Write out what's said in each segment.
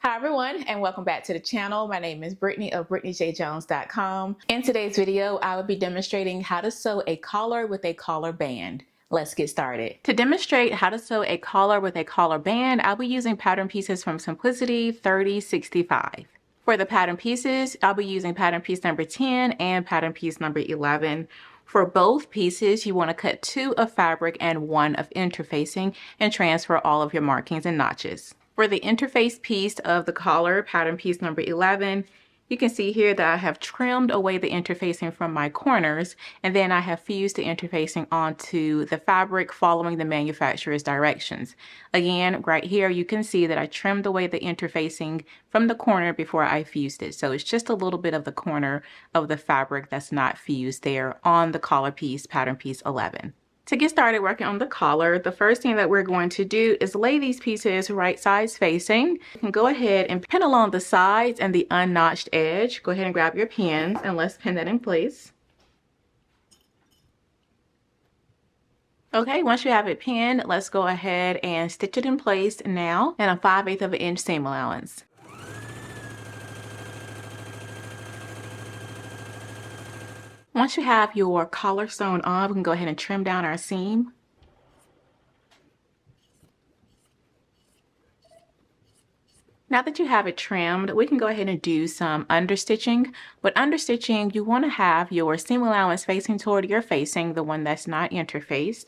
Hi everyone, and welcome back to the channel. My name is Brittany of BrittanyJJones.com. In today's video, I will be demonstrating how to sew a collar with a collar band. Let's get started. To demonstrate how to sew a collar with a collar band, I'll be using pattern pieces from Simplicity 3065. For the pattern pieces, I'll be using pattern piece number 10 and pattern piece number 11. For both pieces, you want to cut 2 of fabric and 1 of interfacing and transfer all of your markings and notches. For the interface piece of the collar, pattern piece number 11, you can see here that I have trimmed away the interfacing from my corners, and then I have fused the interfacing onto the fabric following the manufacturer's directions. Again, right here, you can see that I trimmed away the interfacing from the corner before I fused it. So it's just a little bit of the corner of the fabric that's not fused there on the collar piece, pattern piece 11. To get started working on the collar, the first thing that we're going to do is lay these pieces right sides facing. You can go ahead and pin along the sides and the unnotched edge. Go ahead and grab your pins and let's pin that in place. Okay, once you have it pinned, let's go ahead and stitch it in place now in a 5/8 of an inch seam allowance. Once you have your collar sewn on, we can go ahead and trim down our seam. Now that you have it trimmed, we can go ahead and do some understitching. With understitching, you want to have your seam allowance facing toward your facing, the one that's not interfaced.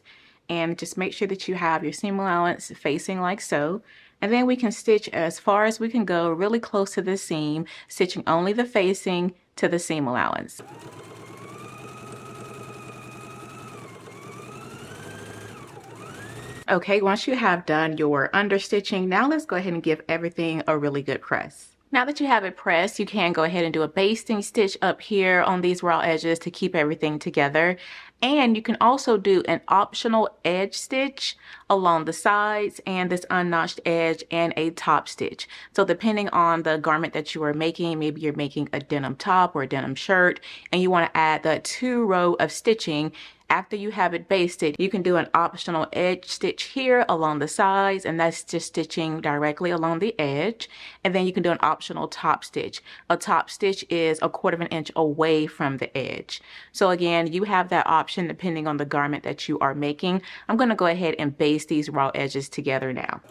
And just make sure that you have your seam allowance facing like so. And then we can stitch as far as we can go, really close to the seam, stitching only the facing to the seam allowance. Okay, once you have done your understitching, now let's go ahead and give everything a really good press. Now that you have it pressed, you can go ahead and do a basting stitch up here on these raw edges to keep everything together. And you can also do an optional edge stitch along the sides and this unnotched edge and a top stitch. So depending on the garment that you are making, maybe you're making a denim top or a denim shirt, and you want to add the 2 row of stitching. After you have it basted, you can do an optional edge stitch here along the sides, and that's just stitching directly along the edge. And then you can do an optional top stitch. A top stitch is 1/4 of an inch away from the edge. So again, you have that option depending on the garment that you are making. I'm going to go ahead and baste these raw edges together now.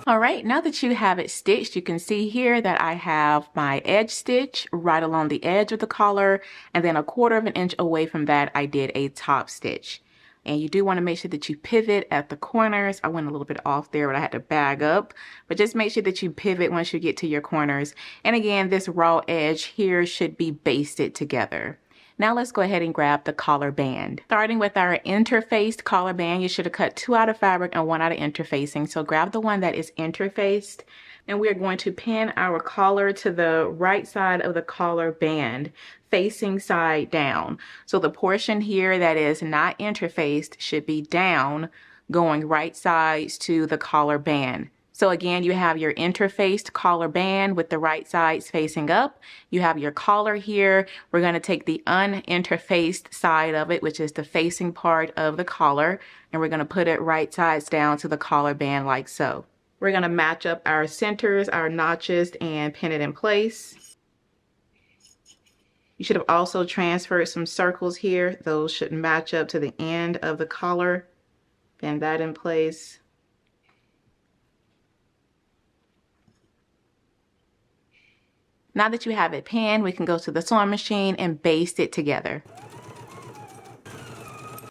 All right, now that you have it stitched, you can see here that I have my edge stitch right along the edge of the collar, and then 1/4 of an inch away from that, I did a top stitch. And you do want to make sure that you pivot at the corners. I went a little bit off there, but I had to bag up. But just make sure that you pivot once you get to your corners. And again, this raw edge here should be basted together. Now let's go ahead and grab the collar band. Starting with our interfaced collar band, you should have cut 2 out of fabric and 1 out of interfacing. So grab the one that is interfaced, and we're going to pin our collar to the right side of the collar band, facing side down. So the portion here that is not interfaced should be down, going right sides to the collar band. So again, you have your interfaced collar band with the right sides facing up. You have your collar here. We're going to take the uninterfaced side of it, which is the facing part of the collar, and we're going to put it right sides down to the collar band like so. We're going to match up our centers, our notches, and pin it in place. You should have also transferred some circles here. Those should match up to the end of the collar. Pin that in place. Now that you have it pinned, we can go to the sewing machine and baste it together.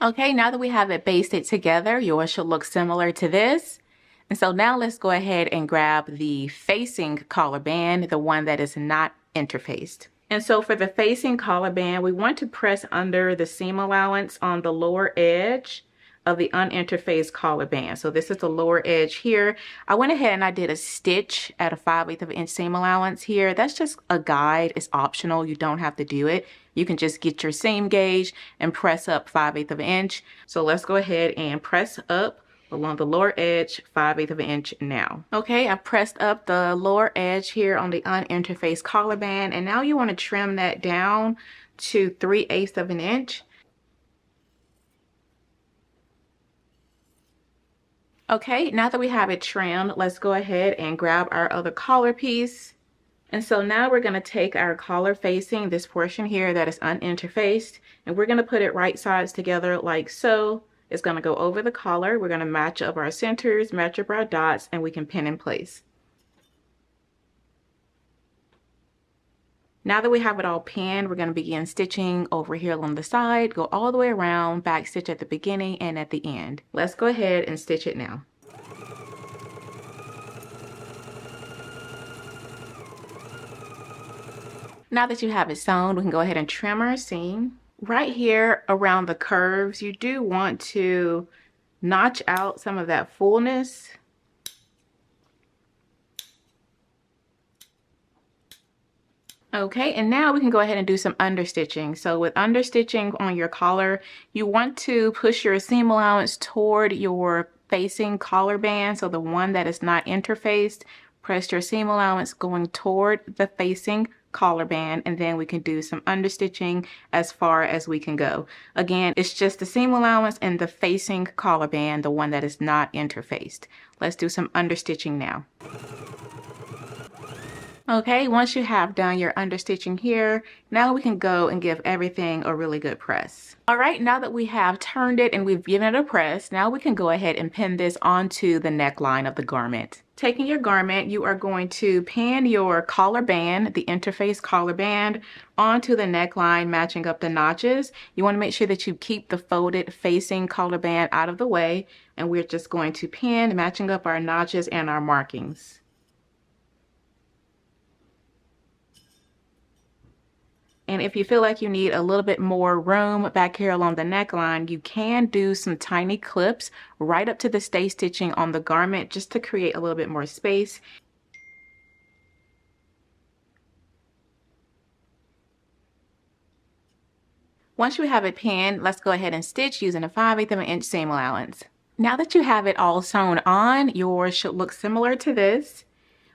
Okay, now that we have it basted together, yours should look similar to this. And so now let's go ahead and grab the facing collar band, the one that is not interfaced. And so for the facing collar band, we want to press under the seam allowance on the lower edge of the uninterfaced collar band. So this is the lower edge here. I went ahead and I did a stitch at a 5/8 of an inch seam allowance here. That's just a guide. It's optional. You don't have to do it. You can just get your seam gauge and press up 5/8 of an inch. So let's go ahead and press up along the lower edge 5/8 of an inch now. Okay, I pressed up the lower edge here on the uninterfaced collar band, and now you want to trim that down to 3/8 of an inch. Okay, now that we have it trimmed, let's go ahead and grab our other collar piece. And so now we're going to take our collar facing, this portion here that is uninterfaced, and we're going to put it right sides together like so. It's going to go over the collar. We're going to match up our centers, match up our dots, and we can pin in place. Now that we have it all pinned, we're going to begin stitching over here along the side, go all the way around, back stitch at the beginning and at the end. Let's go ahead and stitch it now. Now that you have it sewn, we can go ahead and trim our seam. Right here around the curves, you do want to notch out some of that fullness. Okay, and now we can go ahead and do some understitching. So with understitching on your collar, you want to push your seam allowance toward your facing collar band. So the one that is not interfaced, press your seam allowance going toward the facing collar band, and then we can do some understitching as far as we can go. Again, it's just the seam allowance and the facing collar band, the one that is not interfaced. Let's do some understitching now. Okay, once you have done your understitching here, now we can go and give everything a really good press. All right, now that we have turned it and we've given it a press, now we can go ahead and pin this onto the neckline of the garment. Taking your garment, you are going to pin your collar band, the interface collar band, onto the neckline, matching up the notches. You want to make sure that you keep the folded facing collar band out of the way, and we're just going to pin, matching up our notches and our markings. And if you feel like you need a little bit more room back here along the neckline, you can do some tiny clips right up to the stay stitching on the garment just to create a little bit more space. Once you have it pinned, let's go ahead and stitch using a 5/8 of an inch seam allowance. Now that you have it all sewn on, yours should look similar to this.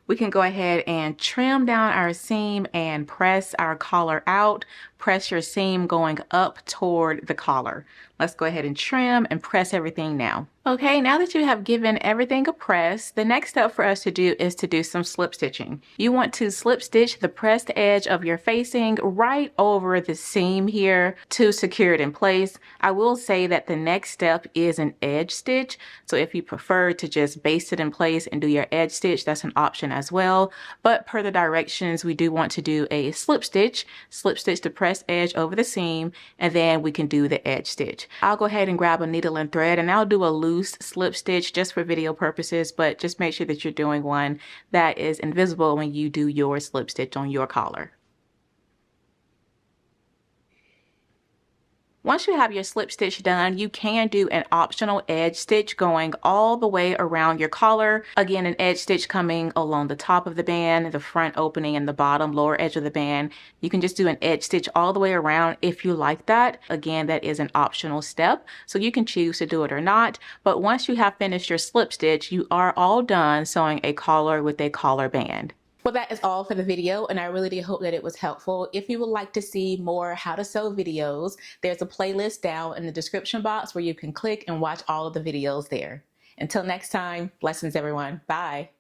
We can go ahead and trim down our seam and press our collar out. Press your seam going up toward the collar. Let's go ahead and trim and press everything now. Okay, now that you have given everything a press, the next step for us to do is to do some slip stitching. You want to slip stitch the pressed edge of your facing right over the seam here to secure it in place. I will say that the next step is an edge stitch. So if you prefer to just baste it in place and do your edge stitch, that's an option as well. But per the directions, we do want to do a slip stitch the pressed edge over the seam, and then we can do the edge stitch. I'll go ahead and grab a needle and thread, and I'll do a loose slip stitch just for video purposes, but just make sure that you're doing one that is invisible when you do your slip stitch on your collar. Once you have your slip stitch done, you can do an optional edge stitch going all the way around your collar. Again, an edge stitch coming along the top of the band, the front opening, and the bottom lower edge of the band. You can just do an edge stitch all the way around if you like that. Again, that is an optional step, so you can choose to do it or not. But once you have finished your slip stitch, you are all done sewing a collar with a collar band. Well, that is all for the video, and I really do hope that it was helpful. If you would like to see more how to sew videos, there's a playlist down in the description box where you can click and watch all of the videos there. Until next time, blessings everyone. Bye.